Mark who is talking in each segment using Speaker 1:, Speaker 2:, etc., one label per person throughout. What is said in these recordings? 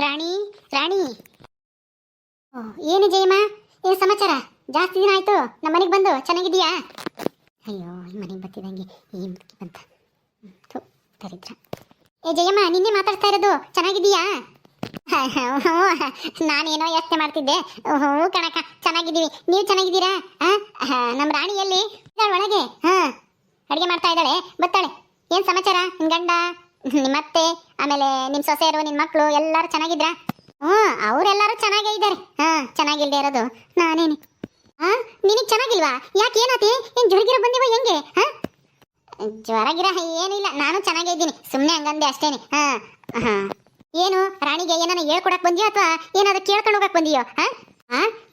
Speaker 1: ರಾಣಿ ರಾಣಿ. ಏನು ಜಯಮ್ಮ, ಏನು ಸಮಾಚಾರ? ಜಾಸ್ತಿ ದಿನ ಆಯ್ತು ನಮ್ಮ ಮನೆಗೆ ಬಂದು. ಚೆನ್ನಾಗಿದೀಯಾ? ಅಯ್ಯೋ, ಈ ಮನೆಗೆ ಬರ್ತಿದ್ದಂಗೆ ಈ ಮುದುಕಿ ಬಂತ. ದರಿದ್ರ. ಏ ಜಯಮ್ಮ, ನಿನ್ನೆ ಮಾತಾಡ್ತಾ ಇರೋದು. ಚೆನ್ನಾಗಿದೀಯಾ? ನಾನೇನೋ ಯೋಚನೆ ಮಾಡ್ತಿದ್ದೆ. ಹ್ಞೂ ಕಣಕ, ಚೆನ್ನಾಗಿದ್ದೀವಿ. ನೀವು ಚೆನ್ನಾಗಿದ್ದೀರಾ? ನಮ್ಮ ರಾಣಿ ಎಲ್ಲಿ ಒಳಗೆ? ಅಡುಗೆ ಮಾಡ್ತಾ ಇದ್ದಾಳೆ, ಬರ್ತಾಳೆ. ಏನು ಸಮಾಚಾರ? ನಿನ್ನ ಗಂಡ, ನಿಮ್ಮ ಅತ್ತೆ, ಆಮೇಲೆ ನಿಮ್ಮ ಸೊಸೆಯರು, ನಿನ್ನ ಮಕ್ಕಳು ಎಲ್ಲರೂ ಚೆನ್ನಾಗಿದ್ರಾ? ಅವರೆಲ್ಲರೂ ಚೆನ್ನಾಗೇ ಇದ್ದಾರೆ. ಚೆನ್ನಾಗಿಲ್ದೇ ಇರೋದು ನಾನೇನೆ. ನಿನಗೆ ಚೆನ್ನಾಗಿಲ್ವಾ? ಯಾಕೆ, ಏನಾತಿ? ಏನು ಜ್ವರಗಿರ ಬಂದಿವ ಹೆಂಗೆ? ಜ್ವರಗಿರ ಏನಿಲ್ಲ, ನಾನು ಚೆನ್ನಾಗೇ ಇದ್ದೀನಿ. ಸುಮ್ಮನೆ ಹಂಗಂದೆ ಅಷ್ಟೇನೆ. ಏನು ರಾಣಿಗೆ ಏನಾನ ಹೇಳ್ಕೊಡಕ್ ಬಂದಿಯೋ ಅಥವಾ ಏನಾದ್ರು ಕೇಳ್ಕೊಂಡು ಹೋಗಕ್ ಬಂದಿಯೋ?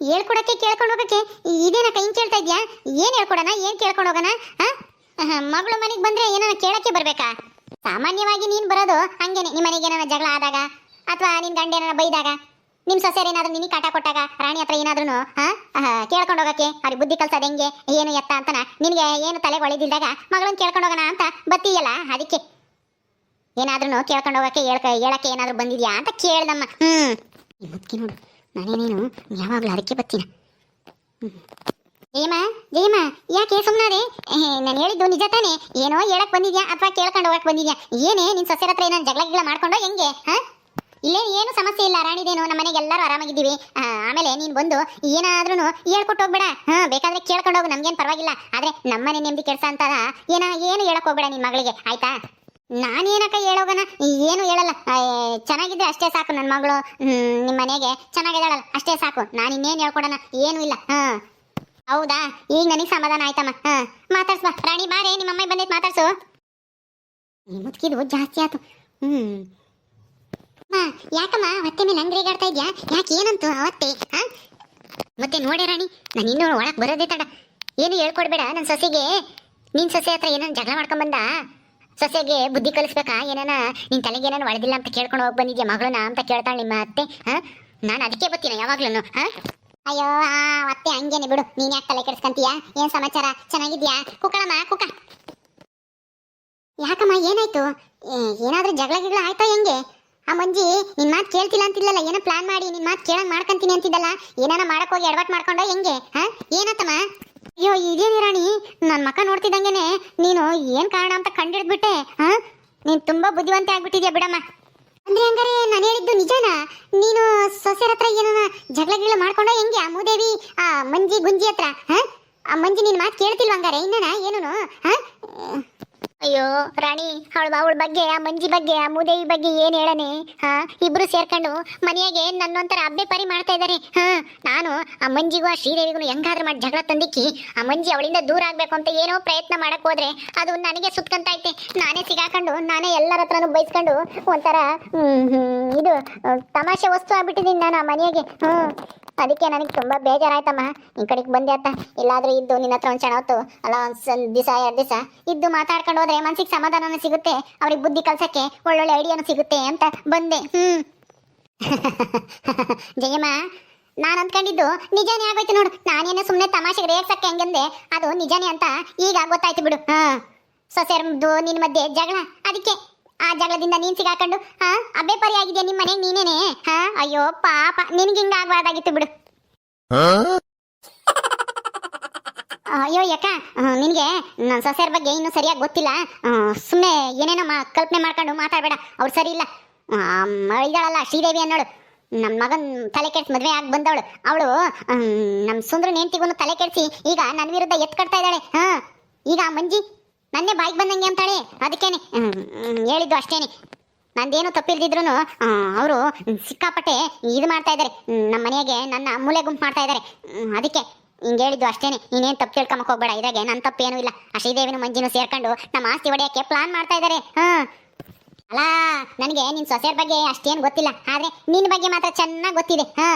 Speaker 1: ಹೇಳ್ಕೊಡಕ್ಕೆ ಕೇಳ್ಕೊಂಡು ಹೋಗಕ್ಕೆ ಇದೇನಕ್ಕ ಹಿಂಗ್ ಕೇಳ್ತಾ ಇದ್ಯಾ? ಏನ್ ಹೇಳ್ಕೊಡೋಣ, ಏನ್ ಕೇಳ್ಕೊಂಡು ಹೋಗೋಣ? ಮಗಳು ಮನೆಗೆ ಬಂದ್ರೆ ಏನಾನ ಕೇಳಕ್ಕೆ ಬರ್ಬೇಕಾ? ಸಾಮಾನ್ಯವಾಗಿ ನೀನ್ ಬರೋದು ಹಂಗೇನೆ. ನಿಮ್ಮ ಮನೆಗೆ ಏನಾನ ಜಗಳ ಆದಾಗ ಅಥವಾ ನಿನ್ ಗಂಡ ಏನಾರ ಬೈದಾಗ, ನಿಮ್ ಸೊಸೆಯರ್ ಏನಾದ್ರು ನಿನಗೆ ಕಾಟ ಕೊಟ್ಟಾಗ ರಾಣಿ ಹತ್ರ ಏನಾದ್ರು ಕೇಳ್ಕೊಂಡು ಹೋಗಕ್ಕೆ, ಅವ್ರಿಗೆ ಬುದ್ಧಿ ಕಲ್ಸೋದು ಹೆಂಗೆ ಏನು ಎತ್ತ ಅಂತನ ನಿನಗೆ ಏನು ತಲೆಗೆ ಒಳಿದಿಲ್ದಾಗ ಮಗಳನ್ನ ಕೇಳ್ಕೊಂಡು ಹೋಗೋಣ ಅಂತ ಬತ್ತೀಯಲ್ಲ, ಅದಕ್ಕೆ ಏನಾದ್ರೂ ಕೇಳ್ಕೊಂಡು ಹೋಗಕ್ಕೆ ಹೇಳಕ್ಕೆ ಏನಾದ್ರು ಬಂದಿದ್ಯಾ ಅಂತ ಕೇಳ್ದಮ್ಮ. ಮುದ್ಕಿ ನೋಡು, ನಾನೇನೇನು ಯಾವಾಗಲೂ ಅದಕ್ಕೆ ಬತ್ತೀನ. ಜಯಮ್ಮ ಜಯಮ್ಮ, ಯಾಕೆ ಸುಮ್ಮನಾದೆ? ನಾನು ಹೇಳಿದ್ದು ನಿಜ ತಾನೆ? ಏನೋ ಹೇಳಕ್ ಬಂದಿದ್ಯಾ ಅಥವಾ ಕೇಳ್ಕೊಂಡು ಹೋಗಕ್ ಬಂದಿದ್ಯಾ? ಏನೇ ನಿನ್ ಸೊಸೆರ ಹತ್ರ ಏನಾದ್ರು ಜಗಳ ಗಿಗಳ ಮಾಡ್ಕೊಂಡು ಹೆಂಗೆ? ಇಲ್ಲೇನು ಏನು ಸಮಸ್ಯೆ ಇಲ್ಲ, ರಾಣಿದೇನು. ನಮ್ಮ ಮನೆಗೆ ಎಲ್ಲರೂ ಆರಾಮಾಗಿದ್ದೀವಿ. ಆಮೇಲೆ ನೀನು ಬಂದು ಏನಾದ್ರೂ ಹೇಳ್ಕೊಟ್ಟು ಹೋಗ್ಬೇಡ. ಬೇಕಾದ್ರೆ ಕೇಳ್ಕೊಂಡು ಹೋಗು, ನಮ್ಗೇನು ಪರವಾಗಿಲ್ಲ. ಆದ್ರೆ ನಮ್ಮನೆ ನೆಮ್ಮದಿ ಕೆಡ್ಸ ಅಂತ ಏನು ಹೇಳಕ್ ಹೋಗ್ಬೇಡ ನಿನ್ ಮಗಳಿಗೆ, ಆಯ್ತಾ? ನಾನೇನಕ್ಕ ಹೇಳೋಗನ? ಏನು ಹೇಳಲ್ಲ. ಚೆನ್ನಾಗಿದ್ರೆ ಅಷ್ಟೇ ಸಾಕು. ನನ್ನ ಮಗಳು ನಿಮ್ಮ ಮನೆಗೆ ಚೆನ್ನಾಗಿದ್ದಾಳಲ್ಲ, ಅಷ್ಟೇ ಸಾಕು. ನಾನು ಇನ್ನೇನು ಹೇಳ್ಕೊಡೋಣ? ಏನೂ ಇಲ್ಲ. ಹೌದಾ? ಈಗ ನನಗೆ ಸಮಾಧಾನ ಆಯ್ತಮ್ಮ. ಮಾತಾಡ್ಸ್ ಬಾ ರಾಣಿ, ಬಾರೇ ನಿಮ್ಮ ಅಮ್ಮ ಬಂದೈತೆ, ಮಾತಾಡ್ಸು. ಮುದ್ಕಿದು ಜಾಸ್ತಿ ಆಯ್ತು. ಯಾಕಮ್ಮ ಹೊಟ್ಟೆ ಮೇಲೆ ಅಂಗ್ರಿಗಾಡ್ತಾ ಇದ್ಯಾ? ಯಾಕೆ, ಏನಂತು ಅವತ್ತೆ? ಮತ್ತೆ ನೋಡೆ ರಾಣಿ, ನಾನು ಇನ್ನೂ ಒಳಗೆ ಬರೋದೇ ತಡ. ಏನು ಹೇಳ್ಕೊಡ್ಬೇಡ ನನ್ನ ಸೊಸೆಗೆ. ನಿನ್ ಸೊಸೆ ಹತ್ರ ಏನಾನ ಜಗಳ ಮಾಡ್ಕೊಂಬಂದ? ಸೊಸೆಗೆ ಬುದ್ಧಿ ಕಲಿಸ್ಬೇಕಾ? ಏನಾನ ನಿನ್ ತಲೆಗೆ ಏನಾನ ಒಳದಿಲ್ಲ ಅಂತ ಕೇಳ್ಕೊಂಡು ಹೋಗಿ ಬಂದಿದ್ಯಾ ಮಗಳನ್ನ ಅಂತ ಕೇಳ್ತಾಳೆ ನಿಮ್ಮ ಅತ್ತೆ. ನಾನು ಅದಕ್ಕೆ ಬರ್ತೀನಿ ಯಾವಾಗ್ಲೂ. ಅಯ್ಯೋ ಅತ್ತೆ ಹಂಗೇನೆ ಬಿಡು, ನೀನ್ ಯಾಕೆ ತಲೆ ಕೆಡಿಸ್ಕೊಂತೀಯ? ಏನ್ ಸಮಾಚಾರ? ಚೆನ್ನಾಗಿದ್ಯಾ? ಕುಕ್ಕಳಮ್ಮ ಕುಕ್ಕ. ಯಾಕಮ್ಮ, ಏನಾಯ್ತು? ಏನಾದ್ರೂ ಜಗಳ ಗಿಗಳ ಆಯ್ತಾ ಹೆಂಗೆ? ಆ ಮಂಜಿ ನಿನ್ ಮಾತು ಕೇಳ್ತಿಲ್ಲ ಅಂತಿಲ್ಲಲ್ಲ, ಏನೋ ಪ್ಲಾನ್ ಮಾಡಿ ನಿನ್ ಮಾತು ಕೇಳಂಗ್ ಮಾಡ್ಕೊಂತೀನಿ ಅಂತಿದ್ದಲ್ಲ, ಏನಾನ ಮಾಡಕ್ ಹೋಗಿ ಎಡವಟ್ ಮಾಡ್ಕೊಂಡೋ ಹೆಂಗೆ? ಏನತ್ತಮ್ಮ? ಅಯ್ಯೋ ಇದೇನಿ ರಾಣಿ, ನನ್ನ ಮಕ್ಕ ನೋಡ್ತಿದ್ದಂಗೆನೆ ನೀನು ಏನ್ ಕಾರಣ ಅಂತ ಕಂಡಿಡ್ಬಿಟ್ಟೆ. ನೀನ್ ತುಂಬಾ ಬುದ್ಧಿವಂತೆ ಆಗ್ಬಿಟ್ಟಿದ್ಯಾ ಬಿಡಮ್ಮ. ಅಂದ್ರೆ ಹಂಗಾರೆ ನಾನು ಹೇಳಿದ್ದು ನಿಜನಾ? ನೀನು ಸೊಸೆರ ಹತ್ರ ಏನಾನ ಜಗಳ ಗಿಗಳ ಮಾಡ್ಕೊಂಡೋ ಹೆಂಗೆ? ಆ ಮೂದೇವಿ, ಆ ಮಂಜಿ ಗುಂಜಿ ಹತ್ರ. ಆ ಮಂಜಿ ನಿನ್ ಮಾತು ಕೇಳ್ತಿಲ್ವ ಹಂಗಾರೆ ಇನ್ನನ ಏನೂನು? ಅಯ್ಯೋ ರಾಣಿ, ಅವಳ ಬಗ್ಗೆ, ಆ ಮಂಜಿ ಬಗ್ಗೆ, ಆ ಮೂದೇವಿ ಬಗ್ಗೆ ಏನ್ ಹೇಳನೆ? ಇಬ್ರು ಸೇರ್ಕೊಂಡು ಮನೆಯಾಗೆ ನನ್ನೊಂಥರ ಅಬ್ಬೆ ಪರಿ ಮಾಡ್ತಾ ಇದ್ದಾರೆ. ನಾನು ಆ ಮಂಜಿಗೂ ಆ ಶ್ರೀದೇವಿಗೂ ಹೆಂಗಾದ್ರೂ ಮಾಡಿ ಜಗಳ ತಂದಿಕ್ಕಿ ಆ ಮಂಜಿ ಅವಳಿಂದ ದೂರ ಆಗ್ಬೇಕು ಅಂತ ಏನೋ ಪ್ರಯತ್ನ ಮಾಡಕ್ ಹೋದ್ರೆ ಅದು ನನಗೆ ಸುತ್ಕಂತೈತೆ. ನಾನೇ ಸಿಗಾಕೊಂಡು, ನಾನೇ ಎಲ್ಲರ ಹತ್ರನೂ ಬೈಸ್ಕೊಂಡು ಒಂಥರ ಇದು ತಮಾಷೆ ವಸ್ತು ಆಗ್ಬಿಟ್ಟಿದ್ದೀನಿ ನಾನು ಆ ಮನೆಯಾಗೆ. ಅದಕ್ಕೆ ನನಗೆ ತುಂಬಾ ಬೇಜಾರಾಯ್ತಮ್ಮ. ಈ ಕಡೆಗೆ ಬಂದೆ ಅಂತ ಎಲ್ಲಾದ್ರೂ ಇದ್ದು ನಿನ್ನ ಹತ್ರ ಒಂದು ಕ್ಷಣ ಹೊತ್ತು ಅಲ್ಲ, ಒಂದು ದಿವಸ 2 ದಿವಸ ಇದ್ದು ಮಾತಾಡ್ಕೊಂಡು ಹೋದ್ರೆ ಮನ್ಸಿಗೆ ಸಮಾಧಾನನೂ ಸಿಗುತ್ತೆ, ಅವ್ರಿಗೆ ಬುದ್ಧಿ ಕಲ್ಸಕ್ಕೆ ಒಳ್ಳೊಳ್ಳೆ ಐಡಿಯಾನು ಸಿಗುತ್ತೆ ಅಂತ ಬಂದೆ. ಜಯಮ್ಮ, ನಾನು ಅಂದ್ಕೊಂಡಿದ್ದು ನಿಜಾನೇ ಆಗೋಯ್ತು ನೋಡು. ನಾನೇನೋ ಸುಮ್ಮನೆ ತಮಾಷೆಗೆ ರೇಗ್ಸಕ್ಕೆ ಹೆಂಗಂದೆ, ಅದು ನಿಜಾನೇ ಅಂತ ಈಗ ಗೊತ್ತಾಯ್ತು ಬಿಡು. ಸೊಸೆರ್ದು ನಿನ್ನ ಮಧ್ಯೆ ಜಗಳ, ಅದಕ್ಕೆ ಆ ಜಗಳದಿಂದ ನೀನ್ ಸಿಗಾಕೊಂಡು ಅಬ್ಬೆ ಪರಿ ಆಗಿದ್ಯಾ ನಿಮ್ಮ ಮನೆಗೆ ನೀನೇನೆ. ಅಯ್ಯೋ ಪಾಪ, ನಿನ್ಗೆ ಹಿಂಗ ಆಗ್ಬಾರ್ದಾಗಿತ್ತು ಬಿಡು. ಅಯ್ಯೋ ಯಾಕ, ನಿನಗೆ ನನ್ನ ಸೊಸೆಯರ ಬಗ್ಗೆ ಇನ್ನೂ ಸರಿಯಾಗಿ ಗೊತ್ತಿಲ್ಲ. ಸುಮ್ಮನೆ ಏನೇನೋ ಕಲ್ಪನೆ ಮಾಡ್ಕೊಂಡು ಮಾತಾಡಬೇಡ. ಅವ್ರು ಸರಿ ಇಲ್ಲ. ಇದ್ದಾಳಲ್ಲ ಶ್ರೀದೇವಿ ಅನ್ನೋಳು, ನಮ್ಮ ಮಗನ್ ತಲೆ ಕೆಡ್ಸಿ ಮದುವೆ ಆಗಿ ಬಂದವಳು. ಅವಳು ನಮ್ಮ ಸುಂದ್ರ ನೇಂತಿಗೂ ತಲೆ ಕೆಡ್ಸಿ ಈಗ ನನ್ನ ವಿರುದ್ಧ ಎತ್ಕಡ್ತಾ ಇದ್ದಾಳೆ. ಈಗ ಆ ಮಂಜಿ ನನ್ನೇ ಬಾಯಿಗೆ ಬಂದಂಗೆ ಅಂತಾಳೆ. ಅದಕ್ಕೇನೆ ಹೇಳಿದ್ದು ಅಷ್ಟೇನೆ. ನಂದೇನು ತಪ್ಪಿಲ್ದಿದ್ರು ಅವರು ಸಿಕ್ಕಾಪಟ್ಟೆ ಇದು ಮಾಡ್ತಾ ಇದ್ದಾರೆ, ನಮ್ಮ ಮನೆಗೆ ನನ್ನ ಮೂಲೆ ಗುಂಪು ಮಾಡ್ತಾ ಇದ್ದಾರೆ. ಅದಕ್ಕೆ ಹಿಂಗೆ ಹೇಳಿದ್ದು ಅಷ್ಟೇನೆ. ನೀನೇನು ತಪ್ಪು ತಿಳ್ಕೊಂಬಕ್ ಹೋಗ್ಬೇಡ. ಇದಾಗೆ ನನ್ನ ತಪ್ಪೇನೂ ಇಲ್ಲ. ಆ ಶ್ರೀದೇವಿನ ಮಂಜಿನೂ ಸೇರ್ಕೊಂಡು ನಮ್ಮ ಆಸ್ತಿ ಹೊಡೆಯೋಕ್ಕೆ ಪ್ಲಾನ್ ಮಾಡ್ತಾ ಇದ್ದಾರೆ. ಅಲ್ಲ, ನನಗೆ ನಿನ್ನ ಸೊಸೆಯರ ಬಗ್ಗೆ ಅಷ್ಟೇನು ಗೊತ್ತಿಲ್ಲ, ಆದ್ರೆ ನಿನ್ನ ಬಗ್ಗೆ ಮಾತ್ರ ಚೆನ್ನಾಗಿ ಗೊತ್ತಿದೆ.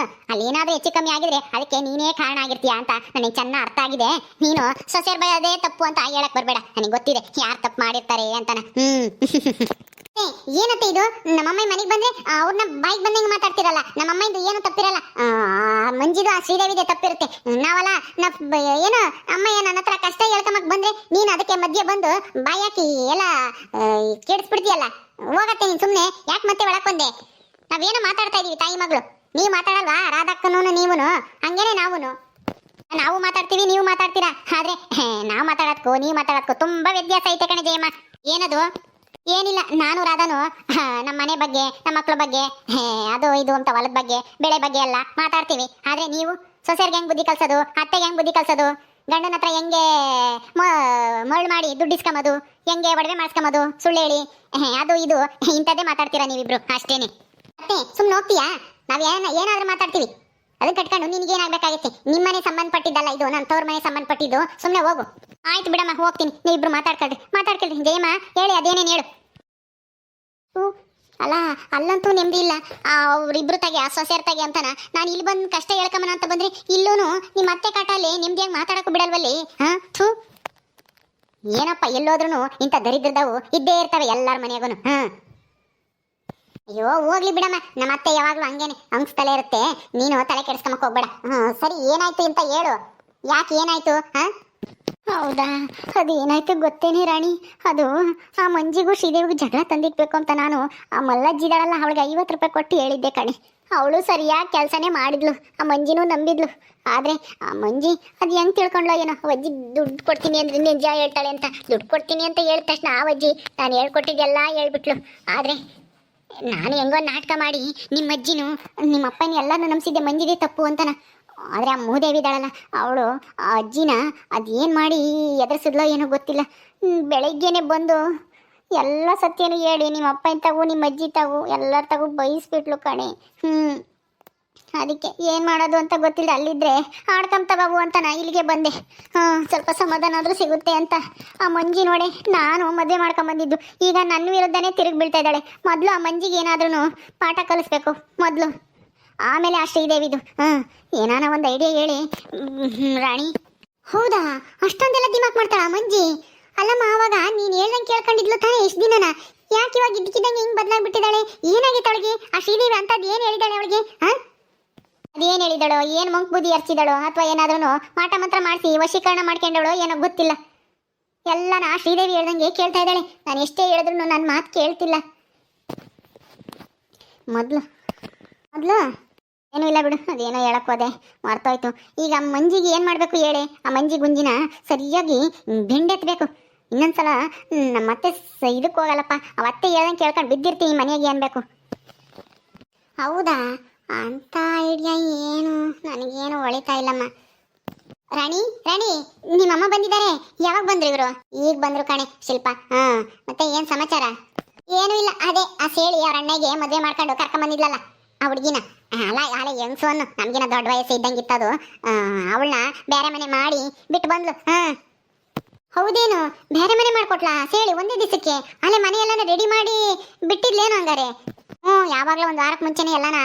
Speaker 1: ಅಲ್ಲಿ ಏನಾದ್ರೂ ಹೆಚ್ಚು ಕಮ್ಮಿ ಆಗಿದ್ರೆ ಅದಕ್ಕೆ ನೀನೇ ಕಾರಣ ಆಗಿರ್ತೀಯ ಅಂತ ನನಗೆ ಚೆನ್ನಾಗಿ ಅರ್ಥ ಆಗಿದೆ. ನೀನು ಸೊಸೆಯರ ಬಗ್ಗೆ ಅದೇ ತಪ್ಪು ಅಂತ ಹೇಳಕ್ ಬರಬೇಡ. ನನಗೆ ಗೊತ್ತಿದೆ ಯಾರು ತಪ್ಪು ಮಾಡಿರ್ತಾರೆ ಅಂತಾನ. ಏನತ್ತೆ ಇದು? ನಮ್ಮಮ್ಮ ಮನೆಗೆ ಬಂದ್ರೆ ಅವ್ರನ್ನ ಬಾಯಿಗೆ ಬಂದಂಗೆ ಮಾತಾಡ್ತಿರಲ್ಲ. ನಮ್ಮಮ್ಮಂದು ಏನು ತಪ್ಪಿರಲ್ಲ, ಮಂಜಿದು ಆ ಶ್ರೀದೇವಿದೆ ತಪ್ಪಿರುತ್ತೆ. ನಾವಲ್ಲ ಏನೋ ಅಮ್ಮ ನನ್ನ ಹತ್ರ ಕಷ್ಟ ಹೇಳ್ಕೊಂಬಕ್ ಬಂದ್ರೆ ನೀನು ಅದಕ್ಕೆ ಮಧ್ಯೆ ಬಂದು ಬಾಯಾಕಿ ಎಲ್ಲ ಕೆಡಿಸ್ಬಿಡ್ತೀಯಲ್ಲ. ಹೋಗತ್ತೆ ನೀನು ಸುಮ್ಮನೆ. ಯಾಕೆ ಮತ್ತೆ ಒಳಕ್ ಬಂದೆ? ನಾವೇನೋ ಮಾತಾಡ್ತಾ ಇದೀವಿ ತಾಯಿ ಮಗಳು. ನೀವು ಮಾತಾಡಲ್ವಾ ರಾಧಕ್ಕನೂ ನೀವುನು? ಹಂಗೇನೆ ನಾವು ಮಾತಾಡ್ತೀವಿ, ನೀವು ಮಾತಾಡ್ತೀರಾ. ಆದ್ರೆ ನಾವು ಮಾತಾಡೋದಕ್ಕೂ ನೀವು ಮಾತಾಡೋದಕ್ಕೂ ತುಂಬಾ ವ್ಯತ್ಯಾಸ ಐತೆ ಕಣೆ ಜಯಮ್ಮ. ಏನದು? ಏನಿಲ್ಲ, ನಾನು ರಾಧಾನು ನಮ್ಮ ಮನೆ ಬಗ್ಗೆ, ನಮ್ಮ ಮಕ್ಕಳ ಬಗ್ಗೆ, ಅದು ಇದು ಅಂತ ಹೊಲದ ಬಗ್ಗೆ, ಬೆಳೆ ಬಗ್ಗೆ ಎಲ್ಲ ಮಾತಾಡ್ತೀವಿ. ಆದ್ರೆ ನೀವು ಸೊಸೆಯರ್ಗೆ ಹೆಂಗ್ ಬುದ್ಧಿ ಕಲ್ಸೋದು, ಅತ್ತೆಗೆ ಹೆಂಗ್ ಬುದ್ಧಿ ಕಲ್ಸೋದು, ಗಂಡನ ಹತ್ರ ಹೆಂಗೆ ಮರಳು ಮಾಡಿ ದುಡ್ಡು ಇಸ್ಕೊಂಬೋದು, ಹೆಂಗೆ ಒಡವೆ ಮಾಡಿಸ್ಕೊಂಬೋದು, ಸುಳ್ಳು ಹೇಳಿ, ಅದು ಇದು ಇಂಥದ್ದೇ ಮಾತಾಡ್ತೀರಾ ನೀವಿಬ್ರು ಅಷ್ಟೇನೆ. ಮತ್ತೆ ಸುಮ್ಮನೆ ಹೋಗ್ತೀಯಾ? ನಾವ್ ಏನಾದ್ರೂ ಮಾತಾಡ್ತೀವಿ, ಅದನ್ನ ಕಟ್ಕೊಂಡು ನಿನ್ಗೇನಾಗ್ಬೇಕಾಗೈತಿ? ನಿಮ್ಮನೆ ಸಂಬಂಧಪಟ್ಟಿದ್ದಲ್ಲ ಇದು, ನನ್ನ ತವ್ರ ಮನೆ ಸಂಬಂಧಪಟ್ಟಿದ್ದು. ಸುಮ್ಮನೆ ಹೋಗು. ಆಯ್ತು ಬಿಡಮ್ಮ, ಹೋಗ್ತೀನಿ. ನೀವಿಬ್ರು ಮಾತಾಡ್ಕೊಳ್ರಿ. ಜಯಮ್ಮ ಹೇಳಿ, ಅದೇನೇನು ಹೇಳು. ಅಲ್ಲ, ಅಲ್ಲಂತೂ ನೆಮ್ಮದಿ ಇಲ್ಲ. ಅವ್ರಿಬ್ರು ತಗೆ, ಆ ಸೊಸೆಯರ್ ತಗೆ ಅಂತಾನ ನಾನು ಇಲ್ಲಿ ಬಂದು ಕಷ್ಟ ಹೇಳ್ಕೊಂಬನ ಅಂತ ಬಂದ್ರೆ ಇಲ್ಲೂನು ನಿಮ್ಮ ಅತ್ತೆ ಕಾಟಲ್ಲಿ ನೆಮ್ಮದಿಯಾಗಿ ಮಾತಾಡಕ್ಕೂ ಬಿಡಲ್ವಲ್ಲಿ. ಥೂ, ಏನಪ್ಪ, ಎಲ್ಲೋದ್ರೂ ಇಂಥ ದರಿದ್ರದವು ಇದ್ದೇ ಇರ್ತವೆ ಎಲ್ಲರ ಮನೆಯಾಗೂ. ಅಯ್ಯೋ ಹೋಗ್ಲಿ ಬಿಡಮ್ಮ, ನಮ್ಮ ಅತ್ತೆ ಯಾವಾಗ್ಲೂ ಹಂಗೇನೆ ಅಂಗಿಸ್ತಲೇ ಇರುತ್ತೆ. ನೀನು ತಲೆ ಕೆಡಿಸ್ಕೊಂಬಕ್ ಹೋಗ್ಬೇಡ. ಸರಿ, ಏನಾಯ್ತು ಅಂತ ಹೇಳು. ಯಾಕೆ ಏನಾಯ್ತು? ಹೌದಾ, ಅದು ಏನಾಯ್ತು ಗೊತ್ತೇನೆ ರಾಣಿ. ಅದು ಆ ಮಂಜಿಗೂ ಶ್ರೀದೇವಿಗೂ ಜಗಳ ತಂದಿಕ್ಬೇಕು ಅಂತ ನಾನು ಆ ಮಲ್ಲಜ್ಜಿದಾಳಲ್ಲ ಅವಳಿಗೆ 50 ರೂಪಾಯಿ ಕೊಟ್ಟು ಹೇಳಿದ್ದೆ ಕಣೆ. ಅವಳು ಸರಿಯಾಗಿ ಕೆಲಸನೇ ಮಾಡಿದ್ಲು, ಆ ಮಂಜಿನೂ ನಂಬಿದ್ಲು. ಆದರೆ ಆ ಮಂಜಿ ಅದು ಹೆಂಗೆ ತಿಳ್ಕೊಂಡ್ಲೋ ಏನೋ, ಅಜ್ಜಿ ದುಡ್ಡು ಕೊಡ್ತೀನಿ ಅಂದ್ರೆ ನಿಜ ಹೇಳ್ತಾಳೆ ಅಂತ. ದುಡ್ಡು ಕೊಡ್ತೀನಿ ಅಂತ ಹೇಳಿದ ತಕ್ಷಣ ಆ ಅಜ್ಜಿ ನಾನು ಹೇಳ್ಕೊಟ್ಟಿದ್ದೆಲ್ಲ ಹೇಳ್ಬಿಟ್ಲು. ಆದರೆ ನಾನು ಹೆಂಗೋ ನಾಟಕ ಮಾಡಿ ನಿಮ್ಮ ಅಜ್ಜಿನೂ ನಿಮ್ಮ ಅಪ್ಪನ ಎಲ್ಲನೂ ನಂಬಿಸಿದ್ದೆ ಮಂಜಿದೇ ತಪ್ಪು ಅಂತನ. ಆದರೆ ಆ ಮೂದೇವಿ ಇದ್ದಾಳಲ್ಲ ಅವಳು ಆ ಅಜ್ಜಿನ ಅದೇನು ಮಾಡಿ ಎದುರಿಸಿದ್ಲೋ ಏನೋ ಗೊತ್ತಿಲ್ಲ. ಬೆಳಗ್ಗೆನೆ ಬಂದು ಎಲ್ಲ ಸತ್ಯನೂ ಹೇಳಿ ನಿಮ್ಮ ಅಪ್ಪನ ತಗು ನಿಮ್ಮ ಅಜ್ಜಿ ತಗು ಎಲ್ಲರ ತಗು ಬೈಸ್ಬಿಟ್ಲು ಕಣೆ. ಅದಕ್ಕೆ ಏನು ಮಾಡೋದು ಅಂತ ಗೊತ್ತಿಲ್ಲ. ಅಲ್ಲಿದ್ದರೆ ಆಡ್ಕೊಂತಗವು ಅಂತ ನಾ ಇಲ್ಲಿಗೆ ಬಂದೆ. ಸ್ವಲ್ಪ ಸಮಾಧಾನ ಆದರೂ ಸಿಗುತ್ತೆ ಅಂತ. ಆ ಮಂಜಿ ನೋಡೆ, ನಾನು ಮದುವೆ ಮಾಡ್ಕೊಂಬಂದಿದ್ದು ಈಗ ನನ್ನ ವಿರುದ್ಧನೇ ತಿರುಗಿ ಬೀಳ್ತಾ ಇದ್ದಾಳೆ. ಮೊದಲು ಆ ಮಂಜಿಗೆ ಏನಾದ್ರೂ ಪಾಠ ಕಲಿಸ್ಬೇಕು ಮೊದಲು, ಆಮೇಲೆ ಆ ಶ್ರೀದೇವಿದು. ಏನಾನ ಒಂದು ಐಡಿಯಾ ಹೇಳಿ ರಾಣಿ. ಹೌದಾ, ಅಷ್ಟೊಂದೆಲ್ಲ ದಿಮಾಕ್ ಮಾಡ್ತಾಳ ಮಂಜಿ? ಅಲ್ಲಮ್ಮ, ಆವಾಗ ನೀನು ಹೇಳ್ದಂಗೆ ಕೇಳ್ಕೊಂಡಿದ್ಲು ತಾನೇ ಇಷ್ಟು ದಿನನ? ಯಾಕೆ ಇವಾಗ ಇದ್ದಕ್ಕಿದ್ದಂಗೆ ಹಿಂಗೆ ಬದಲಾಗ್ಬಿಟ್ಟಿದ್ದಾಳೆ? ಏನಾಗಿತ್ತು ಅವಳಿಗೆ? ಆ ಶ್ರೀದೇವಿ ಅಂತದ್ದು ಏನು ಹೇಳಿದಾಳೆ ಅವಳಿಗೆ? ಅದೇನು ಹೇಳಿದಳೋ, ಏನು ಮಂಕ್ ಬುದ್ಧಿ ಹರ್ಚಿದಳೋ, ಅಥವಾ ಏನಾದ್ರೂ ಮಾಟ ಮಂತ್ರ ಮಾಡಿಸಿ ವಶೀಕರಣ ಮಾಡ್ಕೊಂಡವಳೋ ಏನೋ ಗೊತ್ತಿಲ್ಲ. ಎಲ್ಲ ಆ ಶ್ರೀದೇವಿ ಹೇಳ್ದಂಗೆ ಕೇಳ್ತಾ ಇದ್ದಾಳೆ. ನಾನು ಎಷ್ಟೇ ಹೇಳಿದ್ರು ನನ್ನ ಮಾತು ಕೇಳ್ತಿಲ್ಲ. ಮೊದಲು ಏನೂ ಇಲ್ಲ ಬಿಡು, ಅದೇನೋ ಹೇಳಕ್ ಹೋದೆ ಮರ್ತೋಯ್ತು. ಈಗ ಮಂಜಿಗೆ ಏನು ಮಾಡಬೇಕು ಹೇಳಿ? ಆ ಮಂಜಿ ಗುಂಜಿನ ಸರಿಯಾಗಿ ಬೆಂಡೆತ್ಬೇಕು. ಇನ್ನೊಂದ್ಸಲ ನಮ್ಮ ಅತ್ತೆ ಇದಕ್ಕೆ ಹೋಗಲ್ಲಪ್ಪ, ಅವತ್ತೆ ಹೇಳ್ದಂಗೆ ಕೇಳ್ಕೊಂಡು ಬಿದ್ದಿರ್ತೀನಿ ಮನೆಗೆ ಅನ್ಬೇಕು. ಹೌದಾ, ಅಂತ ಐಡಿಯಾ ಏನು ನನಗೇನು ಹೊಳಿತಾ ಇಲ್ಲಮ್ಮ. ರಾಣಿ, ನಿಮ್ಮಮ್ಮ ಬಂದಿದ್ದಾರೆ. ಯಾವಾಗ ಬಂದ್ರು ಇವರು? ಈಗ ಬಂದ್ರು ಕಣೆ ಶಿಲ್ಪ. ಮತ್ತೆ ಏನು ಸಮಾಚಾರ? ಏನೂ ಇಲ್ಲ, ಅದೇ ಆ ಸೇಳಿ ಅವ್ರ ಅಣ್ಣಗೆ ಮದುವೆ ಮಾಡ್ಕೊಂಡು ಕರ್ಕೊಂಬಂದಿದ್ಲಲ್ಲ ಆ ಹುಡುಗಿನ. ಅಲ್ಲ ಹೆಂಗ್ಸು ಅನ್ನು, ನಮ್ಗಿನ ದೊಡ್ಡ ವಯಸ್ಸು ಇದ್ದಂಗಿತ್ತದು. ಅವಳನ್ನ ಬೇರೆ ಮನೆ ಮಾಡಿ ಬಿಟ್ಟು ಬಂದ್ಲು. ಹೌದೇನು, ಬೇರೆ ಮನೆ ಮಾಡ್ಕೊಟ್ಲಾ ಸೇಳಿ ಒಂದೇ ದಿವಸಕ್ಕೆ? ಅಲ್ಲೇ ಮನೆಯೆಲ್ಲ ರೆಡಿ ಮಾಡಿ ಬಿಟ್ಟಿದ್ಲೇನು ಹಂಗಾರೆ? ಯಾವಾಗಲೂ ಒಂದು ವಾರಕ್ಕೆ ಮುಂಚೆನೇ ಎಲ್ಲನ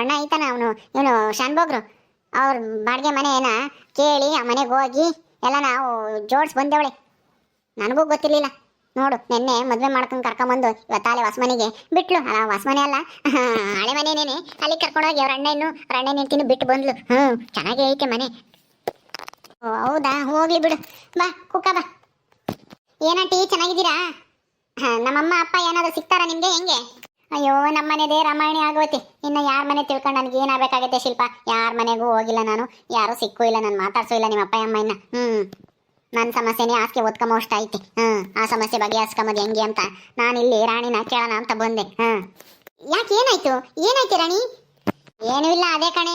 Speaker 1: ಅಣ್ಣ ಐತಾನ ಇವನು ಶಾನ್ಭೋಗ್ರು ಅವ್ರ ಬಾಡಿಗೆ ಮನೆಯನ್ನ ಕೇಳಿ ಆ ಮನೆಗೆ ಹೋಗಿ ಎಲ್ಲ ನಾವು ಜೋಡ್ಸ್ ಬಂದೇವಳೆ. ನನಗೂ ಗೊತ್ತಿರಲಿಲ್ಲ ನೋಡು. ನಿನ್ನೆ ಮದುವೆ ಮಾಡ್ಕೊಂಡು ಕರ್ಕೊಂಬಂದು ಇವತ್ತಾಲೆ ಹೊಸಮನೆಗೆ ಬಿಟ್ಲು. ಅಲ್ಲ ಹೊಸಮನೆ ಅಲ್ಲ, ಹಳೆ ಮನೆನೇನೆ. ಅಲ್ಲಿ ಕರ್ಕೊಂಡೋಗಿ ಅವ್ರ ಅಣ್ಣ ಹೆಂಡ್ತಿನೂ ಬಿಟ್ಟು ಬಂದ್ಲು. ಚೆನ್ನಾಗೇ ಐತೆ ಮನೆ. ಹೌದಾ, ಹೋಗ್ಲಿ ಬಿಡು. ಬಾ ಕುಕ್ಕ ಬಾ. ಏನಂಟಿ, ಚೆನ್ನಾಗಿದ್ದೀರಾ? ನಮ್ಮಮ್ಮ ಅಪ್ಪ ಏನಾದರೂ ಸಿಗ್ತಾರಾ ನಿಮಗೆ? ಹೆಂಗೆ? ಅಯ್ಯೋ, ನಮ್ಮ ಮನೆದೇ ರಾಮಾಯಣ ಆಗೋತಿ. ಇನ್ನು ಯಾರ ಮನೆ ತಿಳ್ಕೊಂಡು ನನಗೆ ಏನಾಗಬೇಕಾಗತ್ತೆ ಶಿಲ್ಪ? ಯಾರ ಮನೆಗೂ ಹೋಗಿಲ್ಲ ನಾನು, ಯಾರೂ ಸಿಕ್ಕೂ ಇಲ್ಲ, ನಾನು ಮಾತಾಡ್ಸೂ ಇಲ್ಲ ನಿಮ್ಮ ಅಪ್ಪ ಅಮ್ಮ ಇನ್ನ. ನನ್ನ ಸಮಸ್ಯೆನೇ ಆಸ್ಕೆ ಓದ್ಕೊಂಬೋ ಅಷ್ಟ ಐತಿ. ಆ ಸಮಸ್ಯೆ ಬಗೆಹರಿಸ್ಕೊಂಬದು ಹೆಂಗೆ ಅಂತ ನಾನು ಇಲ್ಲಿ ರಾಣಿನ ಕೇಳೋಣ ಅಂತ ಬಂದೆ. ಯಾಕೆ, ಏನಾಯ್ತು ರಾಣಿ? ಏನೂ ಇಲ್ಲ, ಅದೇ ಕಣೆ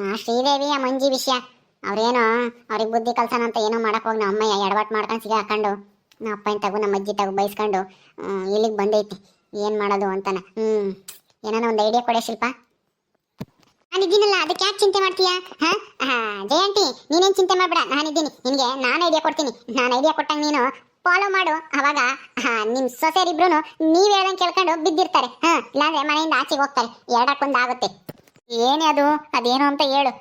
Speaker 1: ಆ ಶ್ರೀದೇವಿ ಆ ಮಂಜಿ ವಿಷಯ. ಅವ್ರೇನೋ ಅವ್ರಿಗೆ ಬುದ್ಧಿ ಕಲ್ಸನ ಅಂತ ಏನೋ ಮಾಡಕ್ ಹೋಗಿ ನಮ್ಮ ಅಮ್ಮ ಎಡವಟ್ಟು ಮಾಡ್ಕೊಂಡು ಸಿಗ ಹಾಕೊಂಡು ನಮ್ಮ ಅಪ್ಪನ ತಗು ನಮ್ಮ ಅಜ್ಜಿ ತಗು ಬೈಸ್ಕೊಂಡು ಇಲ್ಲಿಗೆ ಬಂದೈತಿ. ಏನು ಮಾಡೋದು ಅಂತಾನ. ಏನಾನ ಒಂದು ಐಡಿಯಾ ಕೊಡೆ ಶಿಲ್ಪ. ನಾನಿದ್ದೀನಲ್ಲ, ಅದಕ್ಕೆ ಯಾಕೆ ಚಿಂತೆ ಮಾಡ್ತೀಯಾ? ಜಯಂತಿ, ನೀನೇನು ಚಿಂತೆ ಮಾಡ್ಬೇಡ, ನಾನಿದ್ದೀನಿ. ನಿನಗೆ ನಾನು ಐಡಿಯಾ ಕೊಡ್ತೀನಿ. ನಾನು ಐಡಿಯಾ ಕೊಟ್ಟಂಗೆ ನೀನು ಫಾಲೋ ಮಾಡು. ಅವಾಗ ನಿಮ್ಮ ಸೊಸೆಯರಿಬ್ರು ನೀವು ಹೇಳ್ದಂಗೆ ಕೇಳ್ಕೊಂಡು ಬಿದ್ದಿರ್ತಾರೆ. ಇಲ್ಲಾಂದ್ರೆ ಮನೆಯಿಂದ ಆಚೆಗೆ ಹೋಗ್ತಾರೆ. ಎರಡಕ್ಕೊಂದು ಆಗುತ್ತೆ. ಏನೇ ಅದೇನು ಅಂತ ಹೇಳು.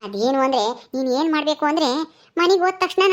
Speaker 1: ಅದೇನು ಅಂದರೆ ನೀನು ಏನು ಮಾಡಬೇಕು ಅಂದರೆ ಮನೆಗೆ ಹೋದ ತಕ್ಷಣ